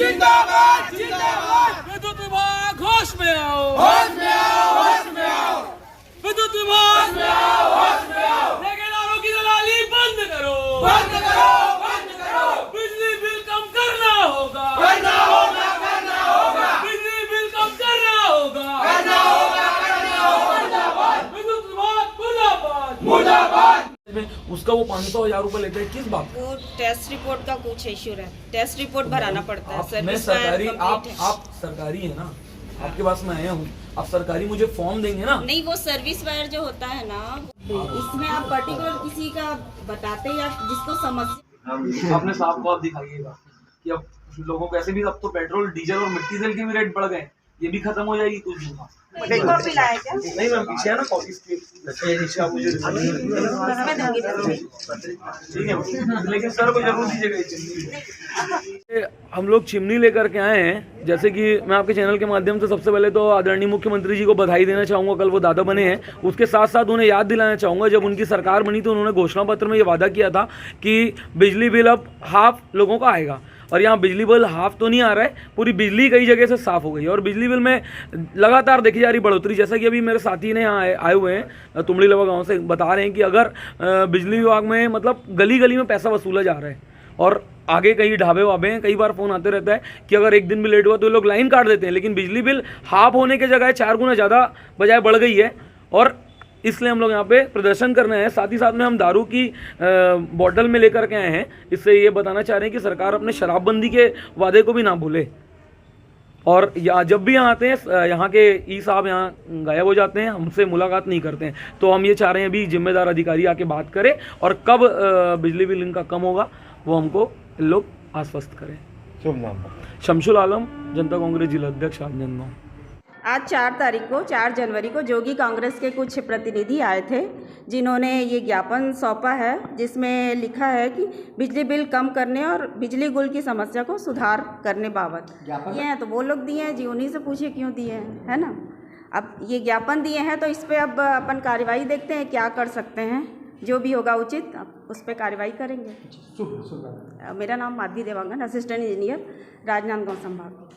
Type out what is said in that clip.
जिंदाबाद जिंदाबाद। विद्युत विभाग होश में आओ, होश में आओ, होश में आओ, विद्युत विभाग में आओ, होश में आओ। ठेकेदारों की दलाली बंद करो, बंद करो, बंद करो। बिजली बिल कम करना होगा, करना होगा, करना होगा, बिजली बिल कम करना होगा, करना होगा, करना होगा। मुर्दाबाद, विद्युत विभाग मुर्दाबाद। मुर्दाबाद। उसका वो 500,000 रुपए लेते हैं किस बात? वो टेस्ट रिपोर्ट का कुछ इश्यू है, टेस्ट रिपोर्ट भराना पड़ता है। मैं सर्विस सरकारी, वायर complete है। आप सरकारी है ना, आपके पास मैं आया हूँ, आप सरकारी मुझे फॉर्म देंगे ना? नहीं, वो सर्विस वायर जो होता है ना, इसमें आप पर्टिकुलर किसी का बताते या जिसको समस्या। अपने साहब को आप दिखाइएगा कि अब लोगों को ऐसे भी अब तो पेट्रोल डीजल और मिट्टी तेल के भी रेट बढ़ गए, ये भी खत्म हो जाएगी कुछ दिन में। कॉपी लाए क्या? नहीं मैम, पीछे है ना कॉपी की, नीचे आप मुझे मैं दूंगी ठीक है, लेकिन सर को जरूर दीजिएगा। हम लोग चिमनी लेकर के आए हैं, जैसे कि मैं आपके चैनल के माध्यम से सबसे पहले तो आदरणीय मुख्यमंत्री जी को बधाई देना चाहूँगा, कल वो दादा बने हैं। उसके साथ साथ उन्हें याद दिलाना चाहूँगा, जब उनकी सरकार बनी तो उन्होंने घोषणा पत्र में ये वादा किया था कि बिजली बिल अब हाफ लोगों का आएगा, और यहाँ बिजली बिल हाफ तो नहीं आ रहा है, पूरी बिजली कई जगह से साफ़ हो गई है। और बिजली बिल में लगातार देखी जा रही बढ़ोतरी, जैसा कि अभी मेरे साथी ने यहाँ आए हुए हैं तुमड़ी लवा गाँव से, बता रहे हैं कि अगर बिजली विभाग में मतलब गली गली में पैसा वसूला जा रहा है, और आगे कई ढाबे वाबे हैं, कई बार फ़ोन आते रहता है कि अगर एक दिन भी लेट हुआ तो लोग लाइन काट देते हैं, लेकिन बिजली बिल हाफ होने के जगह 4 गुना ज़्यादा बजाय बढ़ गई है। और इसलिए हम लोग यहाँ पे प्रदर्शन करने हैं। साथ ही साथ में हम दारू की बॉटल में लेकर के आए हैं, इससे ये बताना चाह रहे हैं कि सरकार अपने शराबबंदी के वादे को भी ना भूले। और जब भी यहाँ आते हैं, यहाँ के ई साहब यहाँ गायब हो जाते हैं, हमसे मुलाकात नहीं करते हैं, तो हम ये चाह रहे हैं अभी जिम्मेदार अधिकारी आके बात करें, और कब बिजली बिल इनका कम होगा वो हमको लोग आश्वस्त करें। शुभ नाम? शमशुल आलम, जनता कांग्रेस जिला अध्यक्ष राजनांदगांव। आज 4 तारीख को 4 जनवरी को जोगी कांग्रेस के कुछ प्रतिनिधि आए थे, जिन्होंने ये ज्ञापन सौंपा है, जिसमें लिखा है कि बिजली बिल कम करने और बिजली गुल की समस्या को सुधार करने बाबत ये हैं। तो वो लोग दिए हैं जी, उन्हीं से पूछिए क्यों दिए हैं, है ना। अब ये ज्ञापन दिए हैं तो इस पर अब अपन कार्रवाई देखते हैं क्या कर सकते हैं, जो भी होगा उचित उस पर कार्रवाई करेंगे। मेरा नाम माधवी देवांगन, असिस्टेंट इंजीनियर, राजनांदगांव संभाग।